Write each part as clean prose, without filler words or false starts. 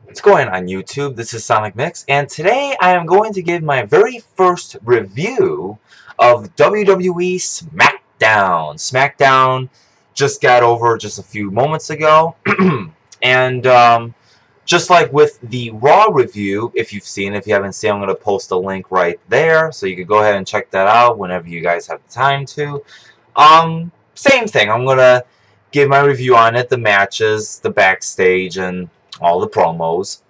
What's going on YouTube? This is Sonic Mix, and today I am going to give my very first review of WWE SmackDown. SmackDown just got over just a few moments ago, and just like with the Raw review, if you've seen it, if you haven't seen it, I'm going to post a link right there, so you can go ahead and check that out whenever you guys have the time to. Same thing, I'm going to give my review on it, the matches, the backstage, and all the promos.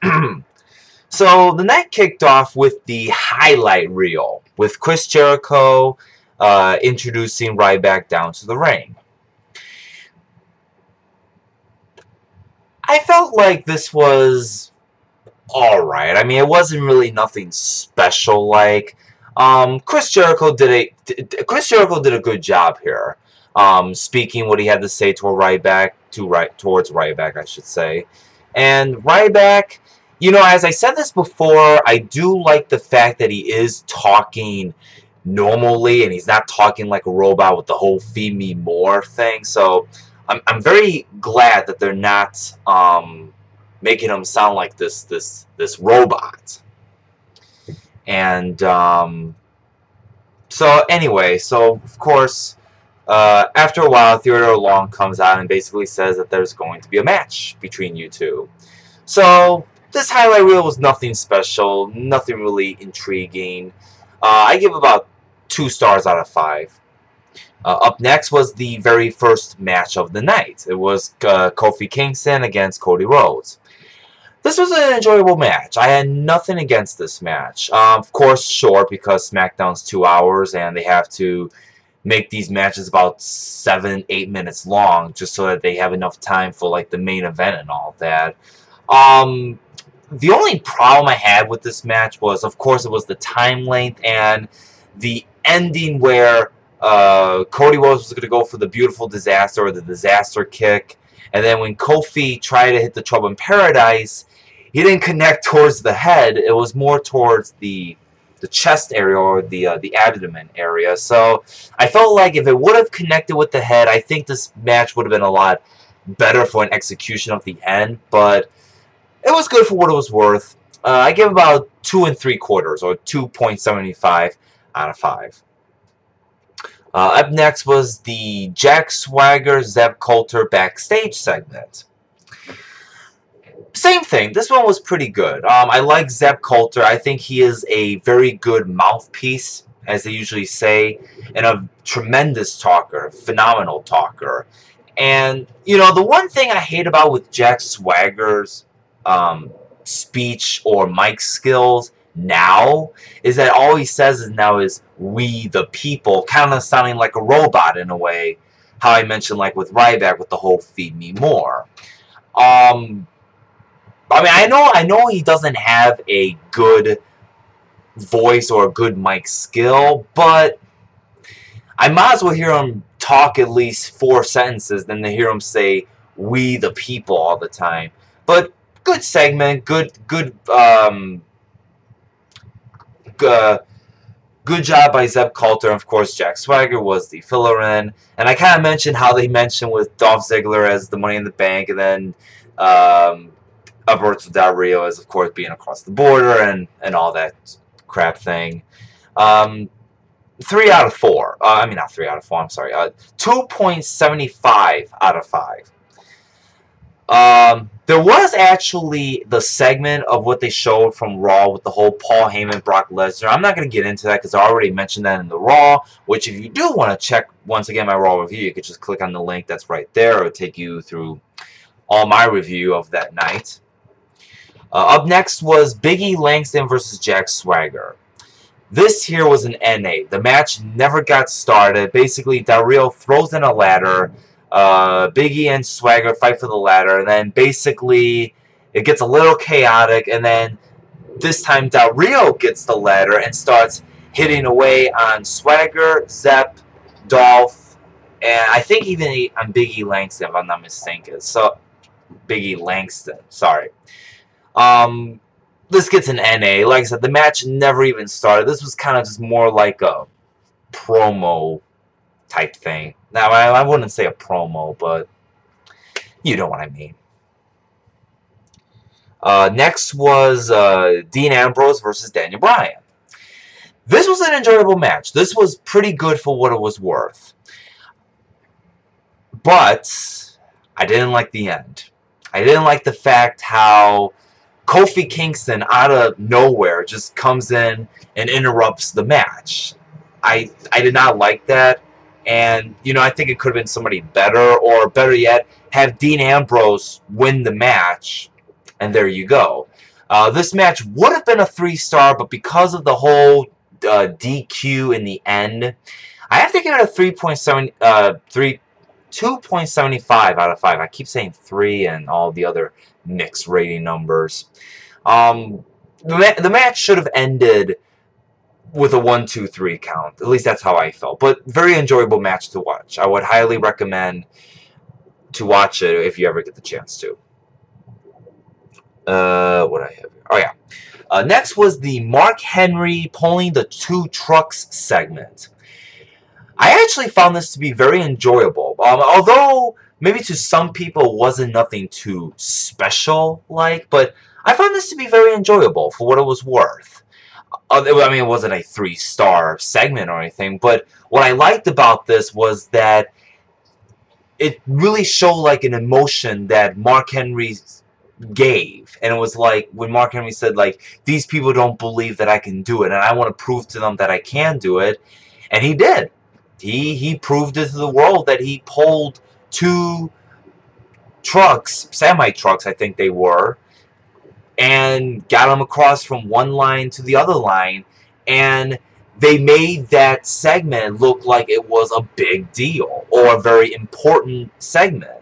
So the night kicked off with the highlight reel, with Chris Jericho introducing Ryback down to the ring. I felt like this was alright. I mean, it wasn't really nothing special. Like Chris Jericho did a good job here. Speaking what he had to say toward Ryback, towards Ryback, I should say. And Ryback, you know, as I said this before, I do like the fact that he is talking normally and he's not talking like a robot with the whole "feed me more" thing. So I'm very glad that they're not making him sound like this robot. And so anyway, so of course. After a while, Theodore Long comes out and basically says that there's going to be a match between you two. So, this highlight reel was nothing special, nothing really intriguing. I give about 2 stars out of 5. Up next was the very first match of the night. It was Kofi Kingston against Cody Rhodes. This was an enjoyable match. I had nothing against this match. Of course, short because SmackDown's 2 hours and they have to make these matches about 7-8 minutes long just so that they have enough time for like the main event and all that. The only problem I had with this match was, of course, it was the time length and the ending where Cody Rhodes was going to go for the beautiful disaster or the disaster kick, and then when Kofi tried to hit the Trouble in Paradise, he didn't connect towards the head. It was more towards the chest area or the abdomen area. So I felt like if it would have connected with the head, I think this match would have been a lot better for an execution of the end. But it was good for what it was worth. I give about 2 3/4 or 2.75 out of 5. Up next was the Jack Swagger Zeb Colter backstage segment. Same thing. This one was pretty good. I like Zeb Colter. I think he is a very good mouthpiece, as they usually say, and a tremendous talker, phenomenal talker. And, you know, the one thing I hate about with Jack Swagger's speech or mic skills now is that all he says is "we the people," kind of sounding like a robot in a way. How I mentioned, like with Ryback, with the whole "feed me more." I mean, I know he doesn't have a good voice or a good mic skill, but I might as well hear him talk at least 4 sentences than to hear him say "we the people" all the time. But good segment, good job by Zeb Colter. And of course, Jack Swagger was the filler in, and I kind of mentioned how they mentioned with Dolph Ziggler as the Money in the Bank, and then Ambrose Del Rio as, of course, being across the border and all that crap thing. 3 out of 4. I mean, not 3 out of 4, I'm sorry. 2.75 out of 5. There was actually the segment of what they showed from Raw with the whole Paul Heyman, Brock Lesnar. I'm not going to get into that because I already mentioned that in the Raw, which if you do want to check, once again, my Raw review, you could just click on the link that's right there. It'll take you through all my review of that night. Up next was Big E Langston versus Jack Swagger. This here was an NA. The match never got started. Basically, Del Rio throws in a ladder. Big E and Swagger fight for the ladder. And then basically, it gets a little chaotic. And then this time, Del Rio gets the ladder and starts hitting away on Swagger, Zep, Dolph, and I think even on Big E Langston, if I'm not mistaken. So, Big E Langston, sorry. This gets an NA. Like I said, the match never even started. This was kind of just more like a promo type thing. Now, I wouldn't say a promo, but you know what I mean. Next was Dean Ambrose versus Daniel Bryan. This was an enjoyable match. This was pretty good for what it was worth. But I didn't like the end. I didn't like the fact how Kofi Kingston out of nowhere just comes in and interrupts the match. I did not like that. And, you know, I think it could have been somebody better, or better yet, have Dean Ambrose win the match, and there you go. This match would have been a 3-star, but because of the whole DQ in the end, I have to give it a 2.75 out of 5. I keep saying 3 and all the other mixed rating numbers. The match should have ended with a 1, 2, 3 count. At least that's how I felt. But very enjoyable match to watch. I would highly recommend to watch it if you ever get the chance to. What I have here? Oh yeah. Next was the Mark Henry pulling the 2 trucks segment. I actually found this to be very enjoyable. Although maybe to some people it wasn't nothing too special like, but I found this to be very enjoyable for what it was worth. I mean, it wasn't a 3-star segment or anything, but what I liked about this was that it really showed like an emotion that Mark Henry gave. And it was like when Mark Henry said, like, these people don't believe that I can do it, and I want to prove to them that I can do it. And he did. He proved it to the world that he pulled 2 trucks, semi-trucks I think they were, and got them across from one line to the other line, and they made that segment look like it was a big deal or a very important segment.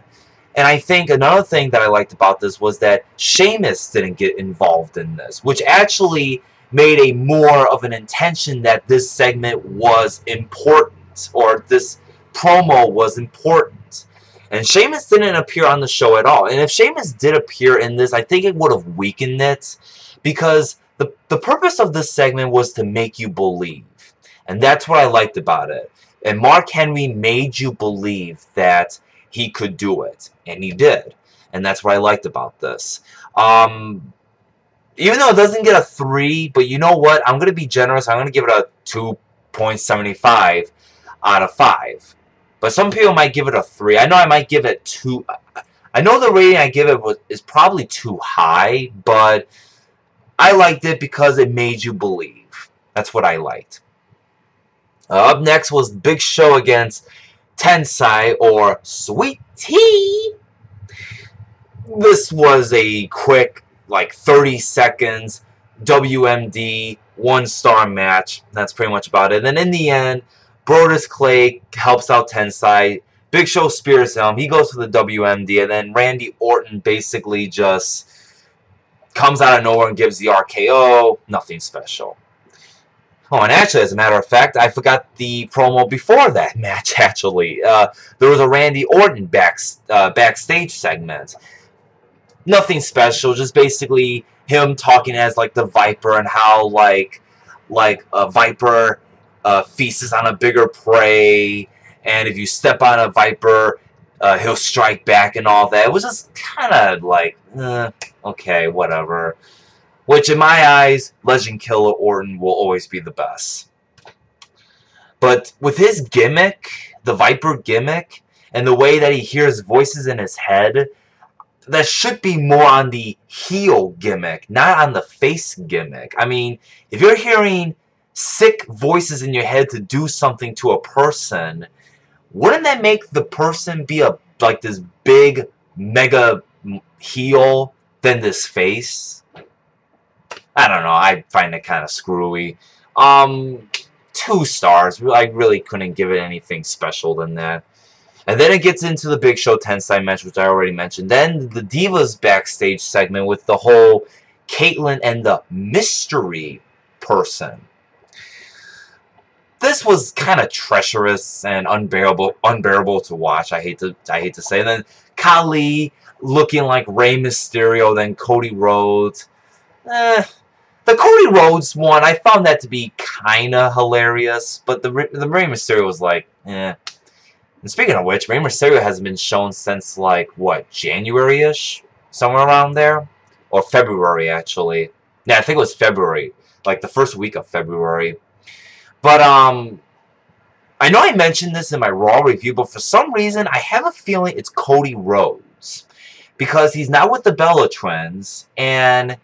And I think another thing that I liked about this was that Sheamus didn't get involved in this, which actually made a more of an intention that this segment was important, or this promo was important. And Sheamus didn't appear on the show at all. And if Sheamus did appear in this, I think it would have weakened it, because the purpose of this segment was to make you believe. And that's what I liked about it. And Mark Henry made you believe that he could do it. And he did. And that's what I liked about this. Even though it doesn't get a 3, but you know what? I'm going to be generous. I'm going to give it a 2.75 out of 5. But some people might give it a 3. I know I might give it 2. I know the rating I give it is probably too high, but I liked it because it made you believe. That's what I liked. Up next was Big Show against Tensai, or Sweet Tea. This was a quick, like 30 seconds, WMD, 1-star match. That's pretty much about it. And then in the end, Brodus Clay helps out Tensai. Big Show spears him. He goes for the WMD, and then Randy Orton basically just comes out of nowhere and gives the RKO. Nothing special. Oh, and actually, as a matter of fact, I forgot the promo before that match, actually. There was a Randy Orton backstage segment. Nothing special, just basically him talking as, like, the Viper, and how, like a Viper feasts on a bigger prey, and if you step on a Viper, he'll strike back and all that. It was just kind of like, okay, whatever. Which, in my eyes, Legend Killer Orton will always be the best. But with his gimmick, the Viper gimmick, and the way that he hears voices in his head, that should be more on the heel gimmick, not on the face gimmick. I mean, if you're hearing sick voices in your head to do something to a person, wouldn't that make the person be like this big, mega heel than this face? I don't know. I find it kind of screwy. 2 stars. I really couldn't give it anything special than that. And then it gets into the Big Show Tensai match, which I already mentioned. Then the Divas backstage segment with the whole Caitlyn and the mystery person. This was kind of treacherous and unbearable to watch. I hate to say. And then Khali looking like Rey Mysterio, then Cody Rhodes. The Cody Rhodes one, I found that to be kind of hilarious, but the Rey Mysterio was like, eh. And speaking of which, Rey Mysterio hasn't been shown since, like, what, January-ish? Somewhere around there? or February actually. Yeah, I think it was February, like the first week of February. But I know I mentioned this in my Raw review, but for some reason I have a feeling it's Cody Rhodes, because he's not with the Bella Twins, and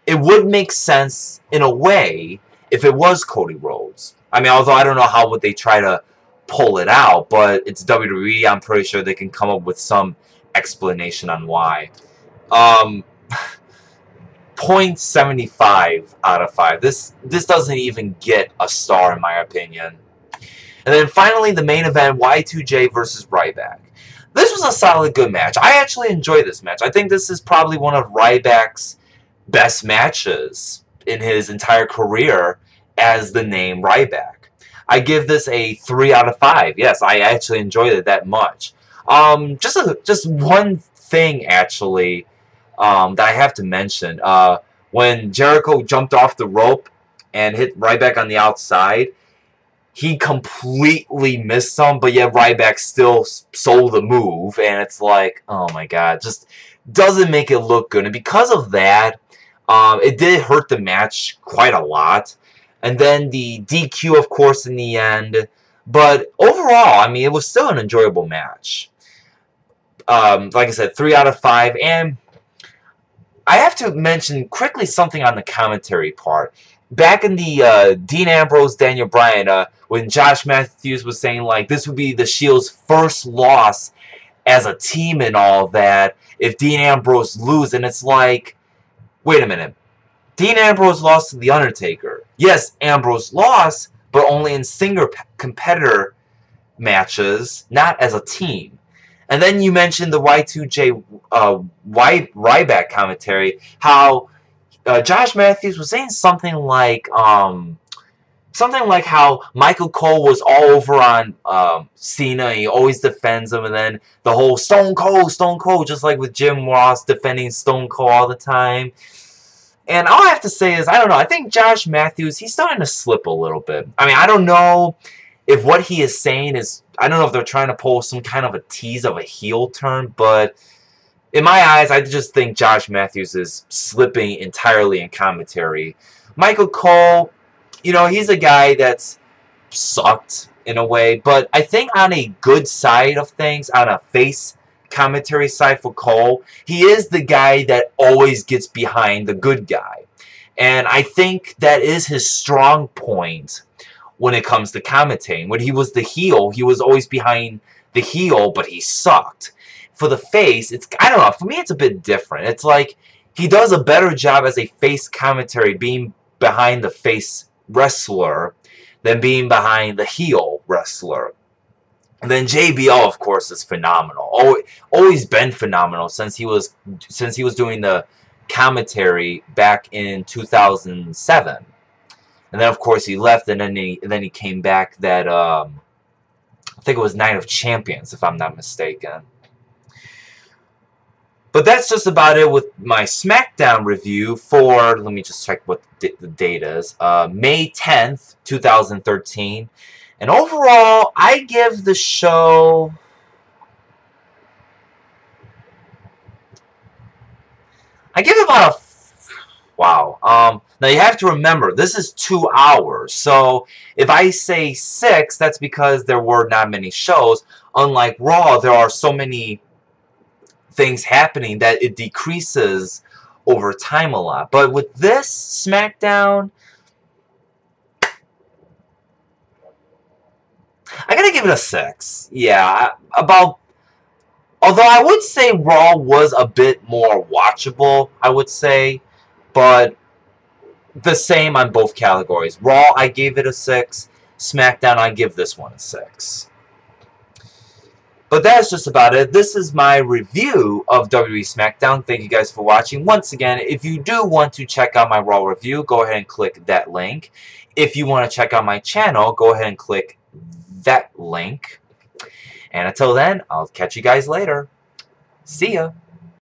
it would make sense in a way if it was Cody Rhodes. I mean, although I don't know how would they try to pull it out, but it's WWE. I'm pretty sure they can come up with some explanation on why. 0.75 out of 5. This doesn't even get a star in my opinion. And then finally, the main event, Y2J versus Ryback. This was a solid, good match. I actually enjoyed this match. I think this is probably one of Ryback's best matches in his entire career as the name Ryback. I give this a 3 out of 5. Yes, I actually enjoyed it that much. Just one thing, actually, that I have to mention. When Jericho jumped off the rope and hit Ryback on the outside, he completely missed him, but yet Ryback still sold the move, and it's like, oh my god, just doesn't make it look good. And because of that, it did hurt the match quite a lot. And then the DQ, of course, in the end. But overall, I mean, it was still an enjoyable match. Like I said, 3 out of 5. And I have to mention quickly something on the commentary part. Back in the Dean Ambrose, Daniel Bryan, when Josh Matthews was saying, like, this would be the Shield's first loss as a team and all that if Dean Ambrose loses. And it's like, wait a minute. Dean Ambrose lost to The Undertaker. Yes, Ambrose lost, but only in single competitor matches, not as a team. And then you mentioned the Y2J Ryback commentary, how Josh Matthews was saying something like how Michael Cole was all over on Cena, and he always defends him, and then the whole Stone Cold, just like with Jim Ross defending Stone Cold all the time. And all I have to say is, I don't know, I think Josh Matthews, he's starting to slip a little bit. I mean, I don't know if what he is saying is, I don't know if they're trying to pull some kind of a tease of a heel turn, but in my eyes, I just think Josh Matthews is slipping entirely in commentary. Michael Cole, you know, he's a guy that's sucked in a way, but I think on a good side of things, on a face commentary side for Cole, he is the guy that always gets behind the good guy. And I think that is his strong point when it comes to commentating. When he was the heel, he was always behind the heel, but he sucked. For the face, it's, I don't know, for me it's a bit different. It's like he does a better job as a face commentary being behind the face wrestler than being behind the heel wrestler. And then JBL, of course, is phenomenal. Always been phenomenal since he was doing the commentary back in 2007. And then, of course, he left, and then he came back. That I think it was Night of Champions, if I'm not mistaken. But that's just about it with my SmackDown review for, let me just check what the date is, May 10th, 2013. And overall, I give the show, I give it about a, wow. Now you have to remember, this is 2 hours. So if I say 6, that's because there were not many shows. Unlike Raw, there are so many things happening that it decreases over time a lot. But with this SmackDown, I gotta give it a 6. Yeah, about, although I would say Raw was a bit more watchable, I would say, but the same on both categories. Raw, I gave it a 6. SmackDown, I give this one a 6. But that's just about it. This is my review of WWE SmackDown. Thank you guys for watching. Once again, if you do want to check out my Raw review, go ahead and click that link. If you want to check out my channel, go ahead and click that link. And until then, I'll catch you guys later. See ya.